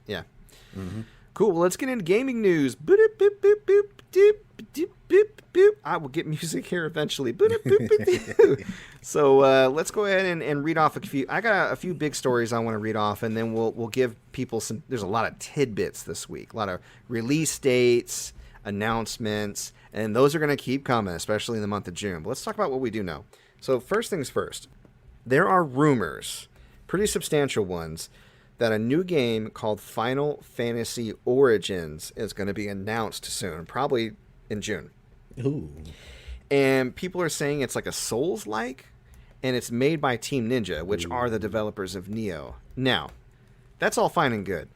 Yeah. Mm-hmm. Cool. Well, let's get into gaming news. Boop, boop, boop, boop, boop, boop, boop, boop. I will get music here eventually. Boop, boop, boop, boop. So let's go ahead and read off a few. I got a few big stories I want to read off, and then we'll give people some. There's a lot of tidbits this week. A lot of release dates, announcements, and those are going to keep coming, especially in the month of June. But let's talk about what we do know. So first things first. There are rumors, pretty substantial ones, that a new game called Final Fantasy Origins is going to be announced soon, probably in June. Ooh. And people are saying it's like a Souls-like, and it's made by Team Ninja, which are the developers of Nioh. Now, that's all fine and good.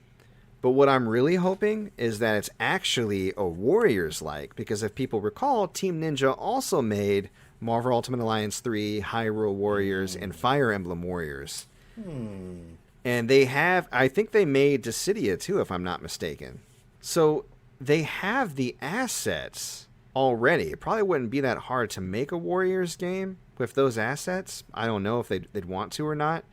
But what I'm really hoping is that it's actually a Warriors-like, because if people recall, Team Ninja also made Marvel Ultimate Alliance 3, Hyrule Warriors, and Fire Emblem Warriors. And they have, I think they made Dissidia too, if I'm not mistaken. So they have the assets already. It probably wouldn't be that hard to make a Warriors game with those assets. I don't know if they'd want to or not.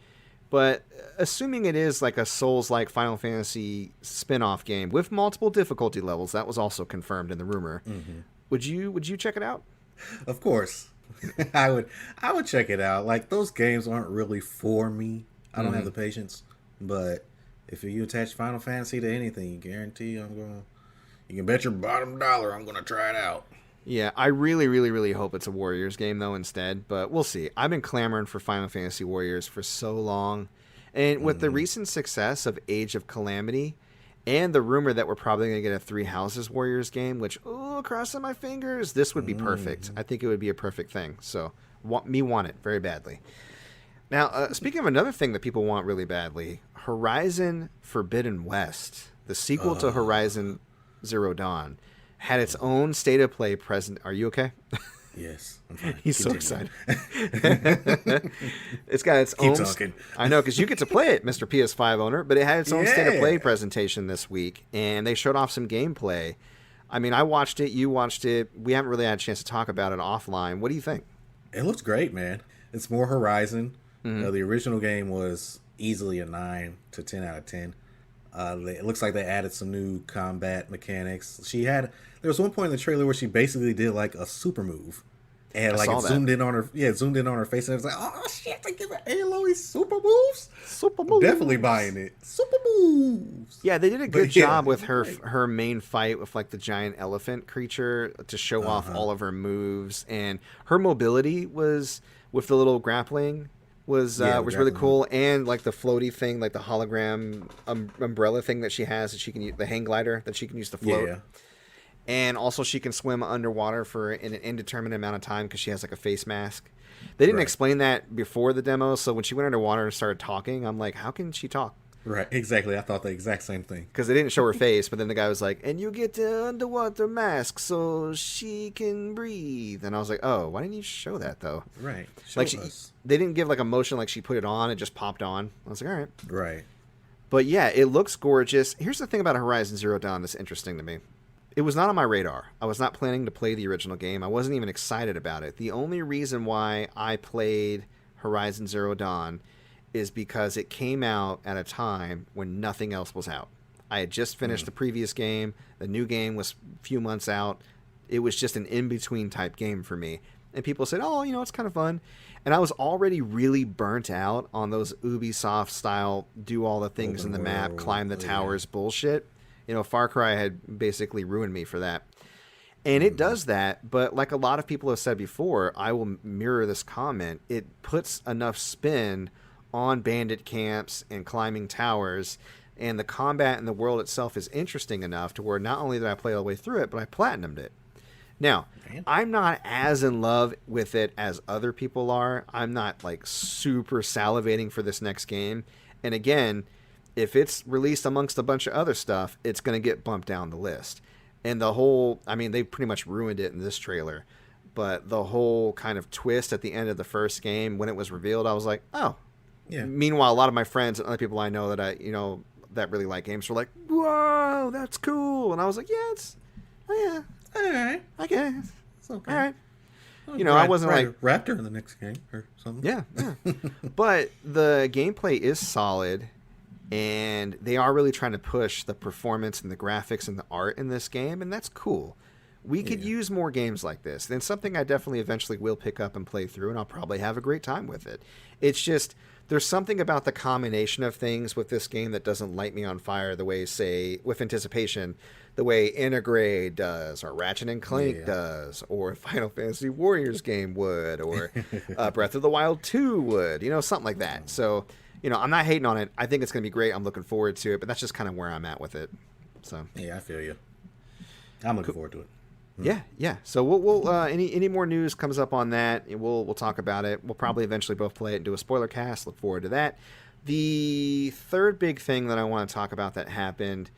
But assuming it is like a Souls-like Final Fantasy spin-off game with multiple difficulty levels, that was also confirmed in the rumor. Mm-hmm. Would you check it out? Of course. I would check it out. Like, those games aren't really for me. I don't have the patience. But if you attach Final Fantasy to anything, you guarantee you can bet your bottom dollar I'm gonna try it out. Yeah, I really, really, really hope it's a Warriors game though instead, but we'll see. I've been clamoring for Final Fantasy Warriors for so long. And with the recent success of Age of Calamity and the rumor that we're probably going to get a Three Houses Warriors game, which, crossing my fingers, this would be perfect. I think it would be a perfect thing. So, want it very badly. Now, speaking of another thing that people want really badly, Horizon Forbidden West, the sequel to Horizon Zero Dawn, had its own state of play present. Are you okay? Yes, I'm fine. He's so excited. It's got its Keep own. talking. I know, because you get to play it, Mr. PS5 owner, but it had its own state of play presentation this week, and they showed off some gameplay. I mean, I watched it, you watched it. We haven't really had a chance to talk about it offline. What do you think? It looks great, man. It's more Horizon. The original game was easily a 9 to 10 out of 10. It looks like they added some new combat mechanics. There was one point in the trailer where she basically did like a super move, and like it zoomed in on her face, and it was like, oh shit, they give Aloy super moves. Super moves. Definitely buying it. Super moves. Yeah, they did a good job with her main fight with like the giant elephant creature to show off all of her moves, and her mobility was with the little grappling. Was really cool, and like the floaty thing, like the hologram umbrella thing that she has, that she can use, the hang glider that she can use to float. Yeah. And also she can swim underwater for an indeterminate amount of time because she has like a face mask. They didn't explain that before the demo, so when she went underwater and started talking, I'm like, how can she talk? Right, exactly. I thought the exact same thing. Because they didn't show her face, but then the guy was like, and you get the underwater mask so she can breathe. And I was like, oh, why didn't you show that, though? Right. Like they didn't give like a motion like she put it on, it just popped on. I was like, all right. Right. But yeah, it looks gorgeous. Here's the thing about Horizon Zero Dawn that's interesting to me. It was not on my radar. I was not planning to play the original game. I wasn't even excited about it. The only reason why I played Horizon Zero Dawn is because it came out at a time when nothing else was out. I had just finished the previous game. The new game was a few months out. It was just an in-between type game for me. And people said, oh, it's kind of fun. And I was already really burnt out on those Ubisoft style, do all the things in the map, climb the towers bullshit. Far Cry had basically ruined me for that. And it does that, but like a lot of people have said before, I will mirror this comment. It puts enough spin on bandit camps and climbing towers, and the combat and the world itself is interesting enough to where not only did I play all the way through it, but I platinumed it. Now, I'm not as in love with it as other people are. I'm not like super salivating for this next game. And again, if it's released amongst a bunch of other stuff, it's going to get bumped down the list. And they pretty much ruined it in this trailer. But the whole kind of twist at the end of the first game, when it was revealed, I was like, oh. Yeah. Meanwhile, a lot of my friends and other people I know that that really like games were like, whoa, that's cool. And I was like, yeah, all right, I guess. It's okay. All right. I wasn't like Raptor in the next game or something. Yeah. But the gameplay is solid. And they are really trying to push the performance and the graphics and the art in this game, and that's cool. We could use more games like this. And something I definitely eventually will pick up and play through, and I'll probably have a great time with it. It's just, there's something about the combination of things with this game that doesn't light me on fire the way, say, with anticipation, the way Intergrade does, or Ratchet and Clank does, or Final Fantasy Warriors game would, or Breath of the Wild 2 would, something like that. So, I'm not hating on it. I think it's going to be great. I'm looking forward to it, but that's just kind of where I'm at with it. So yeah, I feel you. I'm looking forward to it. Yeah. So we'll any more news comes up on that, we'll talk about it. We'll probably eventually both play it and do a spoiler cast. Look forward to that. The third big thing that I want to talk about that happened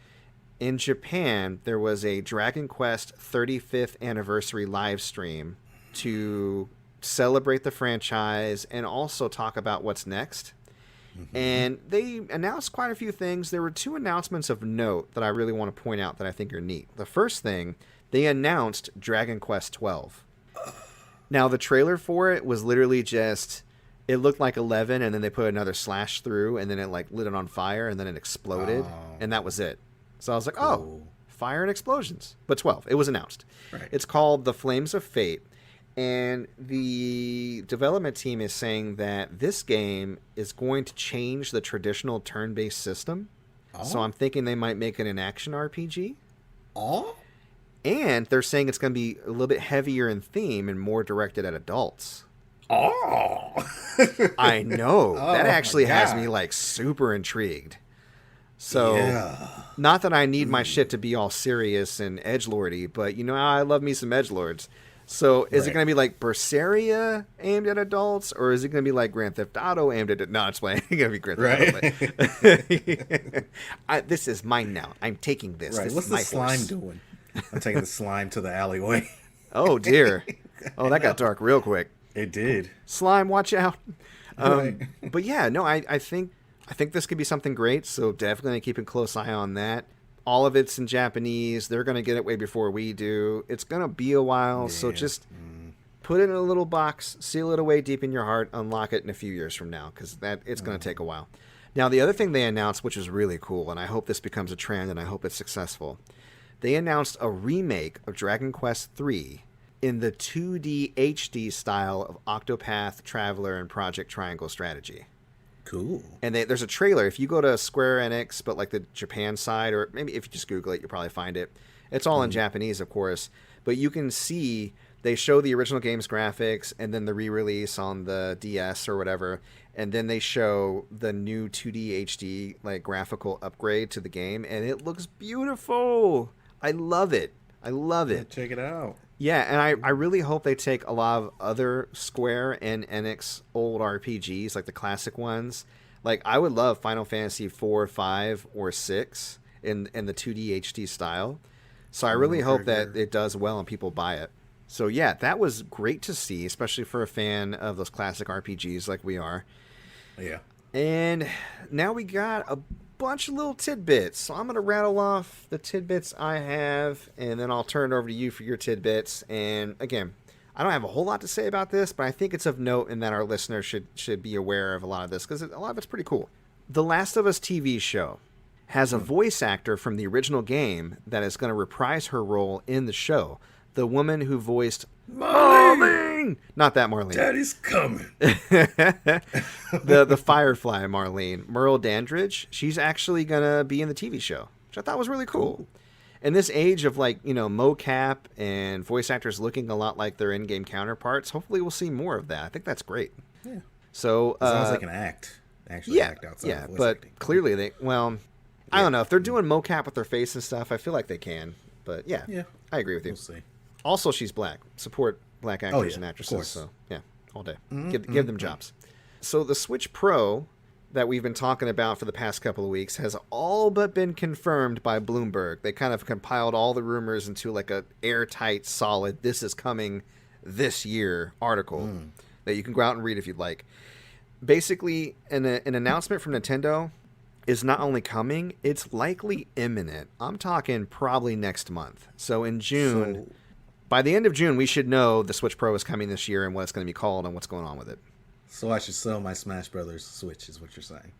in Japan, there was a Dragon Quest 35th anniversary live stream to celebrate the franchise and also talk about what's next. And they announced quite a few things. There were two announcements of note that I really want to point out that I think are neat. The first thing, they announced Dragon Quest 12. Now, the trailer for it was literally just, it looked like 11, and then they put another slash through, and then it lit it on fire, and then it exploded, and that was it. So I was like, cool. Oh, fire and explosions. But 12, it was announced. Right. It's called The Flames of Fate, and the development team is saying that this game is going to change the traditional turn-based system. Oh. So I'm thinking they might make it an action RPG. Oh. And they're saying it's going to be a little bit heavier in theme and more directed at adults. Oh! I know. That actually has me, super intrigued. So, not that I need my shit to be all serious and edgelordy, but I love me some edgelords. So, is it going to be like Berseria aimed at adults, or is it going to be like Grand Theft Auto aimed at... No, it's going to be Grand Theft Auto. This is mine now. I'm taking this. Right. This What's is the my slime horse. doing? I'm taking the slime to the alleyway. Oh, dear. Oh, that got dark real quick. It did. Slime, watch out. But yeah, no, I think this could be something great, so definitely keep a close eye on that. All of it's in Japanese. They're going to get it way before we do. It's going to be a while, so just put it in a little box, seal it away deep in your heart, unlock it in a few years from now, because it's going to take a while. Now, the other thing they announced, which is really cool, and I hope this becomes a trend, and I hope it's successful, they announced a remake of Dragon Quest III in the 2D HD style of Octopath Traveler and Project Triangle Strategy. Cool. And there's a trailer. If you go to Square Enix, but the Japan side, or maybe if you just Google it, you'll probably find it. It's all in Japanese, of course. But you can see they show the original game's graphics and then the re-release on the DS or whatever. And then they show the new 2D HD graphical upgrade to the game. And it looks beautiful. I love it. Check it out. Yeah, and I really hope they take a lot of other Square and Enix old RPGs, like the classic ones. I would love Final Fantasy 4, 5, or 6 in the 2D HD style. So I really hope that it does well and people buy it. So yeah, that was great to see, especially for a fan of those classic RPGs like we are. Yeah. And now we got a bunch of little tidbits. So I'm going to rattle off the tidbits I have, and then I'll turn it over to you for your tidbits. And again, I don't have a whole lot to say about this, but I think it's of note in that our listeners should be aware of a lot of this, because a lot of it's pretty cool. The Last of Us TV show has a voice actor from the original game that is going to reprise her role in the show. The woman who voiced Marlene! Not that Marlene. Daddy's coming. the Firefly Marlene. Merle Dandridge. She's actually going to be in the TV show, which I thought was really cool. In this age of mocap and voice actors looking a lot like their in-game counterparts, hopefully we'll see more of that. I think that's great. Yeah. So as long as they can act outside. Yeah, of voice but acting. clearly I don't know. If they're doing mocap with their face and stuff, I feel like they can. But yeah, I agree with you. We'll see. Also, she's black. Support black actors and actresses. So yeah, all day. Give them jobs. So the Switch Pro that we've been talking about for the past couple of weeks has all but been confirmed by Bloomberg. They kind of compiled all the rumors into a airtight, solid, this is coming this year article that you can go out and read if you'd like. Basically, an announcement from Nintendo is not only coming, it's likely imminent. I'm talking probably next month. So in June, by the end of June, we should know the Switch Pro is coming this year and what it's going to be called and what's going on with it. So I should sell my Smash Brothers Switch, is what you're saying?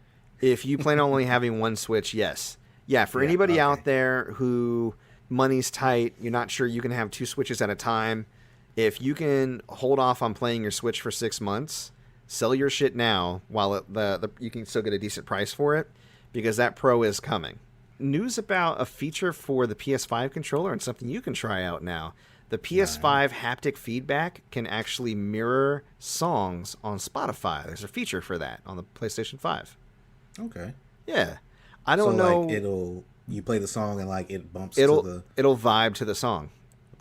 If you plan on only having one Switch, yes. Yeah, for anybody out there who money's tight, you're not sure you can have 2 Switches at a time, if you can hold off on playing your Switch for 6 months, sell your shit now while you can still get a decent price for it, because that Pro is coming. News about a feature for the PS5 controller and something you can try out now. The PS5 haptic feedback can actually mirror songs on Spotify. There's a feature for that on the PlayStation 5. Okay. Yeah. I don't know. Like you play the song and like it bumps it'll to vibe to the song.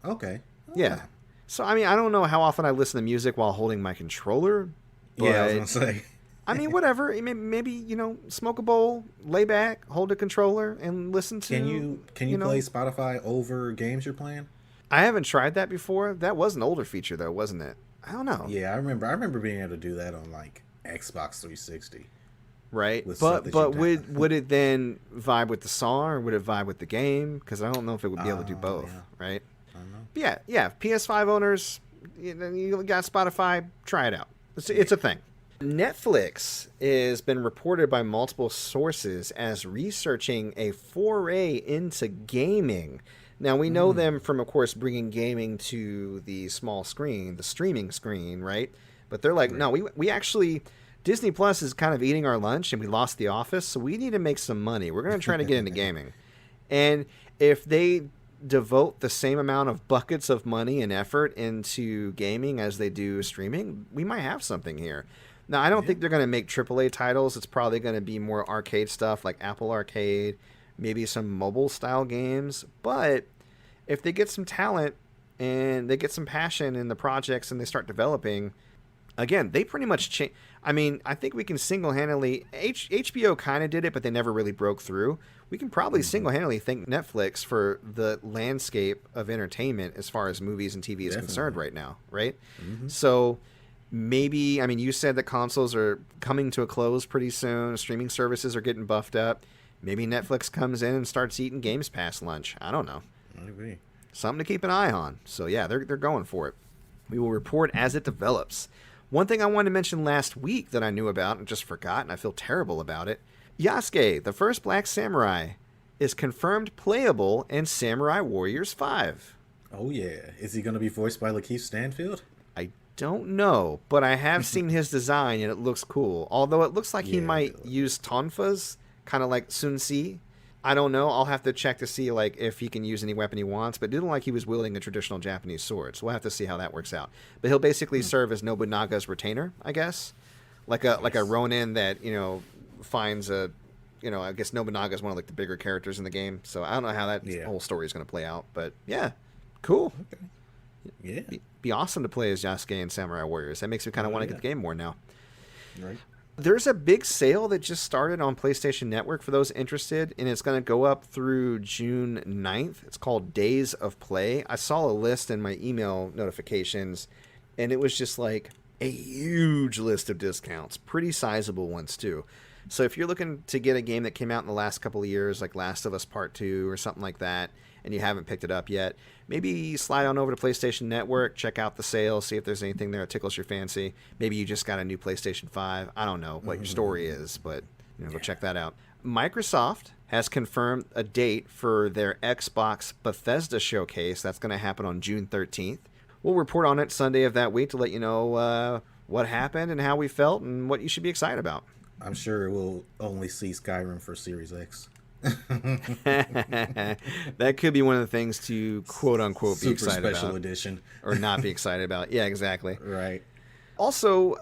Okay. Yeah. So I mean, I don't know how often I listen to music while holding my controller. But, I was gonna say. I mean, whatever. Maybe smoke a bowl, lay back, hold a controller, and listen to. Can you play Spotify over games you're playing? I haven't tried that before. That was an older feature, though, wasn't it? I don't know. Yeah, I remember being able to do that on like Xbox 360. Right, but would it then vibe with the song or would it vibe with the game? Because I don't know if it would be able to do both. Yeah. Right. I don't know. But yeah. PS5 owners, you got Spotify. Try it out. It's a thing. Netflix has been reported by multiple sources as researching a foray into gaming. Now, we know them from, of course, bringing gaming to the small screen, the streaming screen, right? But they're like, no, we actually, Disney Plus is kind of eating our lunch and we lost The Office, so we need to make some money. We're going to try to get into gaming. And if they devote the same amount of buckets of money and effort into gaming as they do streaming, we might have something here. Now, I don't think they're going to make AAA titles. It's probably going to be more arcade stuff like Apple Arcade, maybe some mobile-style games. But if they get some talent and they get some passion in the projects and they start developing, again, they pretty much change. I mean, I think we can single-handedly... HBO kind of did it, but they never really broke through. We can probably single-handedly thank Netflix for the landscape of entertainment as far as movies and TV is concerned right now, right? Mm-hmm. So... maybe, I mean, you said that consoles are coming to a close pretty soon. Streaming services are getting buffed up. Maybe Netflix comes in and starts eating Games Pass lunch. I don't know. Maybe. Something to keep an eye on. So, yeah, they're going for it. We will report as it develops. One thing I wanted to mention last week that I knew about and just forgot, and I feel terrible about it. Yasuke, the first Black Samurai, is confirmed playable in Samurai Warriors 5. Oh, yeah. Is he going to be voiced by Lakeith Stanfield? Don't know, but I have seen his design and it looks cool. Although it looks like he might use tonfas, kind of like Sun Si. I don't know. I'll have to check to see like if he can use any weapon he wants, but it didn't like he was wielding a traditional Japanese sword. So we'll have to see how that works out. But he'll basically serve as Nobunaga's retainer, I guess, like a Ronin that finds a. I guess Nobunaga is one of like the bigger characters in the game. So I don't know how that whole story is going to play out, but yeah, cool. Okay. Yeah. Be awesome to play as Yasuke in Samurai Warriors. That makes me kind of want to get the game more now. Right. There's a big sale that just started on PlayStation Network for those interested, and it's going to go up through June 9th. It's called Days of Play. I saw a list in my email notifications, and it was just like a huge list of discounts. Pretty sizable ones, too. So if you're looking to get a game that came out in the last couple of years, like Last of Us Part 2 or something like that, and you haven't picked it up yet, maybe slide on over to PlayStation Network, check out the sale, see if there's anything there that tickles your fancy. Maybe you just got a new PlayStation 5. I don't know what your story is, but go check that out. Microsoft has confirmed a date for their Xbox Bethesda showcase. That's going to happen on June 13th. We'll report on it Sunday of that week to let you know what happened and how we felt and what you should be excited about. I'm sure we'll only see Skyrim for Series X. That could be one of the things to quote unquote be excited about. Super special edition. Or not be excited about. Yeah, exactly. Right. Also,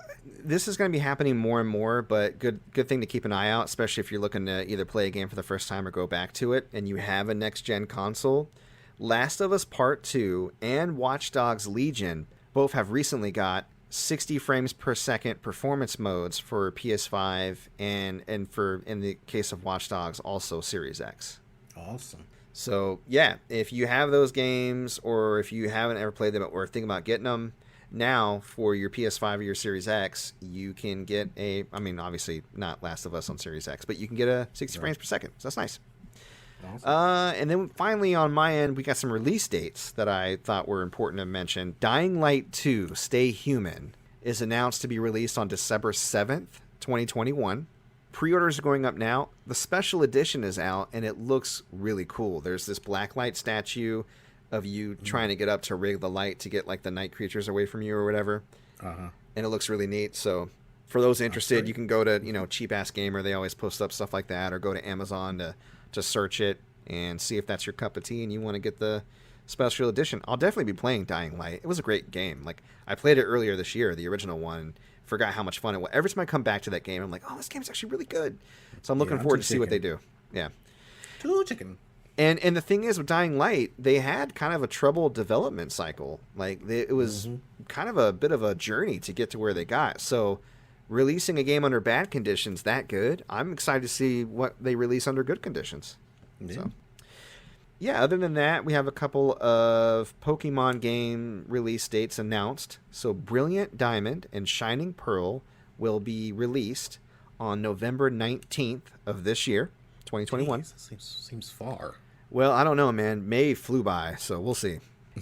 this is going to be happening more and more, but good thing to keep an eye out, especially if you're looking to either play a game for the first time or go back to it and you have a next-gen console. Last of Us Part 2 and Watch Dogs Legion both have recently got 60 frames per second performance modes for PS5 and for, in the case of Watch Dogs, also Series X. Awesome. So, yeah, if you have those games or if you haven't ever played them or think about getting them, now for your PS5 or your Series X, you can get obviously not Last of Us on Series X, but you can get a 60 frames per second. So that's nice. Awesome. And then finally on my end, we got some release dates that I thought were important to mention. Dying Light 2, Stay Human, is announced to be released on December 7th, 2021 pre-orders are going up now. The special edition is out, and it looks really cool. There's this blacklight statue of you trying to get up to rig the light to get like the night creatures away from you or whatever. And it looks really neat. So for those interested, you can go to, Cheap Ass Gamer. They always post up stuff like that, or go to Amazon to search it and see if that's your cup of tea and you want to get the special edition. I'll definitely be playing Dying Light. It was a great game. Like, I played it earlier this year, the original one. Forgot how much fun it was. Every time I come back to that game, I'm like, oh, this game's actually really good. So I'm looking forward to see what they do. Yeah. Too chicken. And the thing is, with Dying Light, they had kind of a troubled development cycle. Like, it was kind of a bit of a journey to get to where they got. So releasing a game under bad conditions that good, I'm excited to see what they release under good conditions. Yeah. So, yeah, other than that, we have a couple of Pokemon game release dates announced. So Brilliant Diamond and Shining Pearl will be released on November 19th of this year, 2021. Jeez, seems far. Well, I don't know, man. May flew by, so we'll see.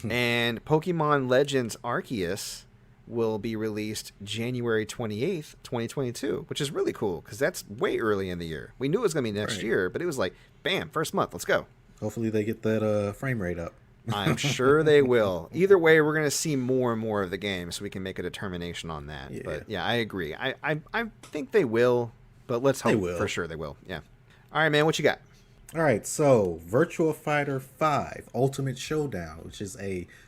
And Pokemon Legends Arceus will be released January 28th, 2022, which is really cool because that's way early in the year. We knew it was going to be next year, but it was like, bam, first month, let's go. Hopefully they get that frame rate up. I'm sure they will. Either way, we're going to see more and more of the game, so we can make a determination on that. Yeah. But yeah, I agree. I think they will, but let's hope for sure they will. Yeah. All right, man, what you got? All right, so Virtua Fighter 5 Ultimate Showdown, which is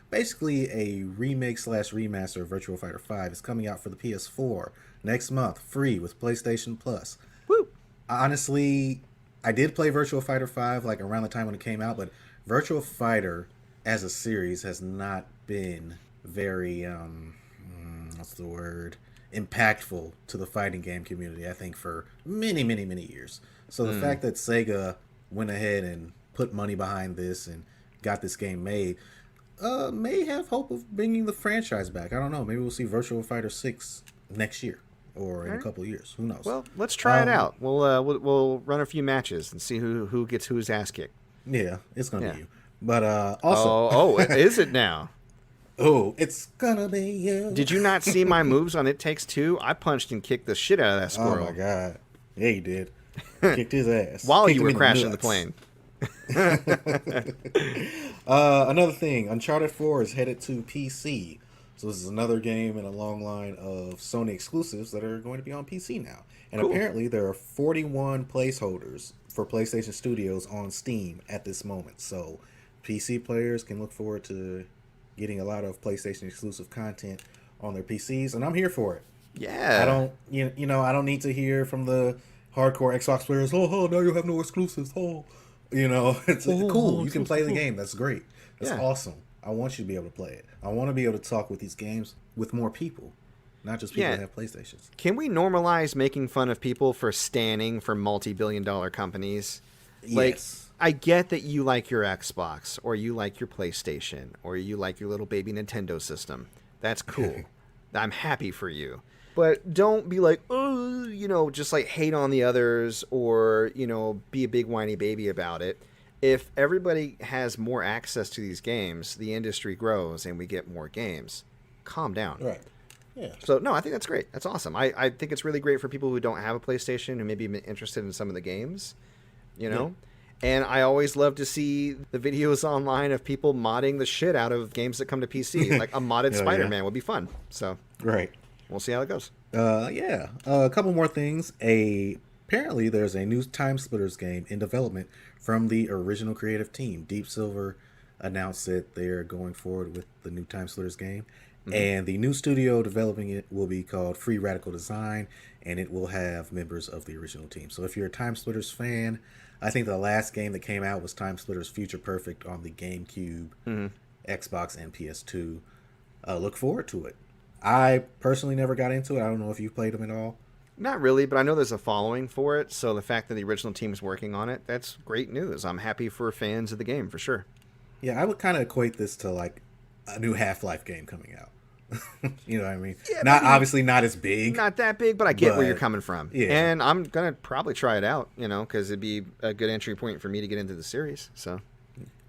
basically a remake/remaster of Virtua Fighter 5, is coming out for the PS4 next month, free with PlayStation Plus. Woo! Honestly, I did play Virtua Fighter 5 like around the time when it came out, but Virtua Fighter as a series has not been very impactful to the fighting game community, I think, for many years. So the fact that Sega went ahead and put money behind this and got this game made may have hope of bringing the franchise back. I don't know. Maybe we'll see Virtua Fighter 6 next year or in a couple of years. Who knows? Well, let's try it out. We'll run a few matches and see who gets whose ass kicked. Yeah, it's gonna be you. But also, is it now? Oh, it's gonna be you. Did you not see my moves on It Takes Two? I punched and kicked the shit out of that squirrel. Oh my god! Yeah, you did. Kicked his ass while you were crashing the plane. Another thing, Uncharted 4 is headed to PC. So this is another game in a long line of Sony exclusives that are going to be on PC now. And apparently there are 41 placeholders for PlayStation Studios on Steam at this moment. So PC players can look forward to getting a lot of PlayStation exclusive content on their PCs, and I'm here for it. Yeah. I don't I don't need to hear from the hardcore Xbox players, oh, now you have no exclusives. It's cool. You can play the game. That's great. That's awesome. I want you to be able to play it. I want to be able to talk with these games with more people, not just people that have PlayStations. Can we normalize making fun of people for standing for multi-billion-dollar companies? Yes. I get that you like your Xbox, or you like your PlayStation, or you like your little baby Nintendo system. That's cool. I'm happy for you. But don't be like, just like hate on the others, or, be a big whiny baby about it. If everybody has more access to these games, the industry grows and we get more games. Calm down. Right. Yeah. So, no, I think that's great. That's awesome. I think it's really great for people who don't have a PlayStation, who may be interested in some of the games, Yeah. And I always love to see the videos online of people modding the shit out of games that come to PC. Like a modded Spider-Man would be fun. So, right. We'll see how it goes. A couple more things. Apparently, there's a new TimeSplitters game in development from the original creative team. Deep Silver announced that they're going forward with the new TimeSplitters game. Mm-hmm. And the new studio developing it will be called Free Radical Design, and it will have members of the original team. So if you're a TimeSplitters fan, I think the last game that came out was TimeSplitters Future Perfect on the GameCube, Xbox, and PS2. Look forward to it. I personally never got into it. I don't know if you played them at all. Not really, but I know there's a following for it. So the fact that the original team is working on it, that's great news. I'm happy for fans of the game, for sure. Yeah, I would kind of equate this to like a new Half-Life game coming out. You know what I mean? Yeah, obviously not as big. Not that big, but I get where you're coming from. Yeah. And I'm going to probably try it out, because it'd be a good entry point for me to get into the series. So,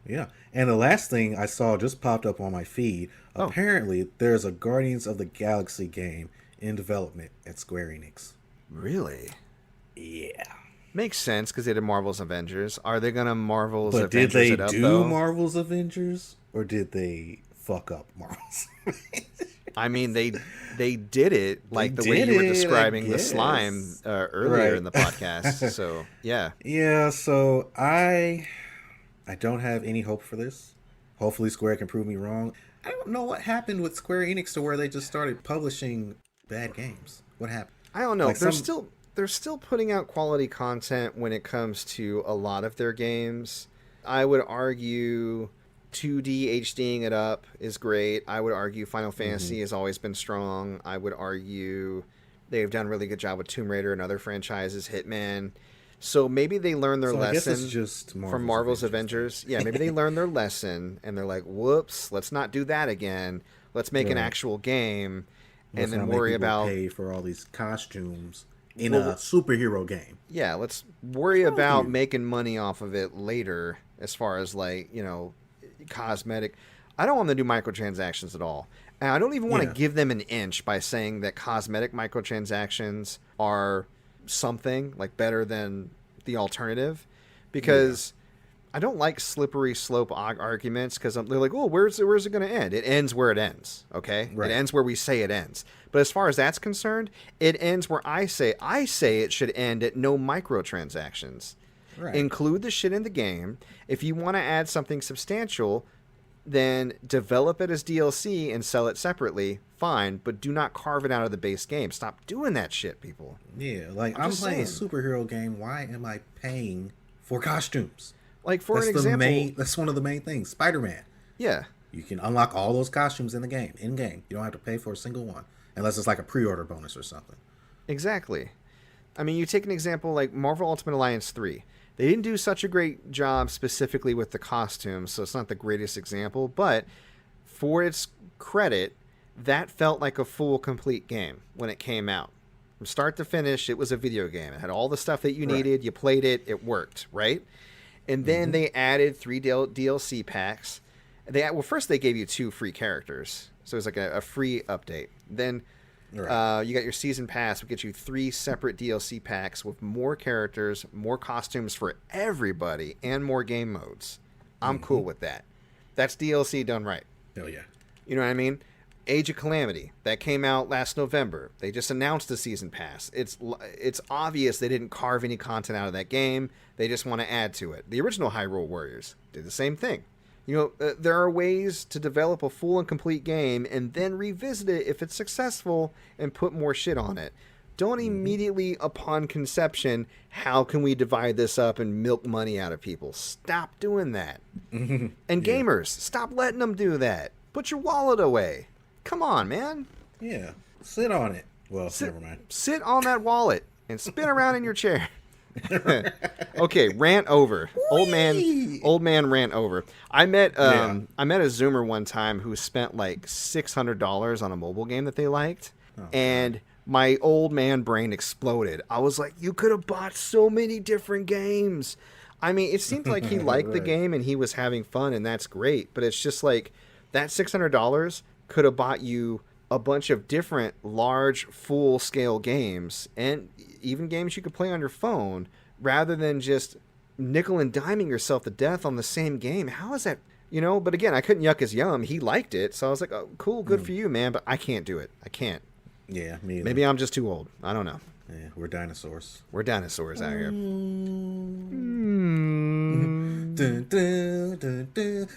yeah. And the last thing I saw just popped up on my feed. Apparently, there's a Guardians of the Galaxy game in development at Square Enix. Really? Yeah. Makes sense because they did Marvel's Avengers. Are they gonna Marvel's But Avengers did they it up, do though? Marvel's Avengers, or did they fuck up Marvel's? I mean, they did it like the way did you were it, I describing the guess. slime earlier Right. in the podcast. So yeah, Yeah, so I don't have any hope for this. Hopefully Square can prove me wrong. I don't know what happened with Square Enix to where they just started publishing bad games. What happened? I don't know. Like They're still putting out quality content when it comes to a lot of their games. I would argue 2D HDing it up is great. I would argue Final Fantasy has always been strong. I would argue they've done a really good job with Tomb Raider and other franchises, Hitman. So maybe they learned their So I guess lesson it's just from Marvel's Avengers. Yeah, maybe they learned their lesson and they're like, whoops, let's not do that again. Let's make an actual game and then worry about pay for all these costumes in a superhero game. Yeah, let's worry about making money off of it later as far as like, cosmetic. I don't want to do microtransactions at all. And I don't even want to give them an inch by saying that cosmetic microtransactions are something like better than the alternative, because I don't like slippery slope arguments, because they're like, oh, where's it going to end? It ends where it ends. Okay. Right. It ends where we say it ends. But as far as that's concerned, it ends where I say it should end at no microtransactions. Right. Include the shit in the game. If you want to add something substantial, then develop it as DLC and sell it separately. Fine, but do not carve it out of the base game. Stop doing that shit, people. Yeah, like I'm playing a superhero game. Why am I paying for costumes? Like, for an example, that's one of the main things. Spider-Man. Yeah. You can unlock all those costumes in the game, in-game. You don't have to pay for a single one, unless it's like a pre-order bonus or something. Exactly. I mean, you take an example like Marvel Ultimate Alliance 3. They didn't do such a great job specifically with the costumes, so it's not the greatest example, but for its credit, that felt like a full, complete game when it came out. From start to finish, it was a video game. It had all the stuff that you needed. You played it. It worked, right? And then they added 3 DLC packs. First they gave you 2 free characters, so it was like a free update. Then you got your season pass, which gets you 3 separate DLC packs with more characters, more costumes for everybody, and more game modes. I'm cool with that. That's DLC done right. Oh yeah. You know what I mean? Age of Calamity, that came out last November. They just announced the season pass. It's obvious they didn't carve any content out of that game. They just want to add to it. The original Hyrule Warriors did the same thing. There are ways to develop a full and complete game and then revisit it if it's successful and put more shit on it. Don't immediately, upon conception, how can we divide this up and milk money out of people? Stop doing that. And gamers, stop letting them do that. Put your wallet away. Come on, man. Yeah, sit on it. Well, never mind. Sit on that wallet and spin around in your chair. Okay, rant over. Old man rant over. I met a Zoomer one time who spent like $600 on a mobile game that they liked, and my old man brain exploded. I was like, you could have bought so many different games. I mean, it seemed like he liked the game and he was having fun, and that's great. But it's just like that $600 could have bought you a bunch of different large full-scale games, and even games you could play on your phone, rather than just nickel and diming yourself to death on the same game. How is that? But again, I couldn't yuck his yum. He liked it, so I was like, oh, cool, good for you, man, but I can't do it. I can't. Yeah, me either. Maybe I'm just too old. I don't know. Yeah, we're dinosaurs. We're dinosaurs out here. Dun, dun, dun, dun,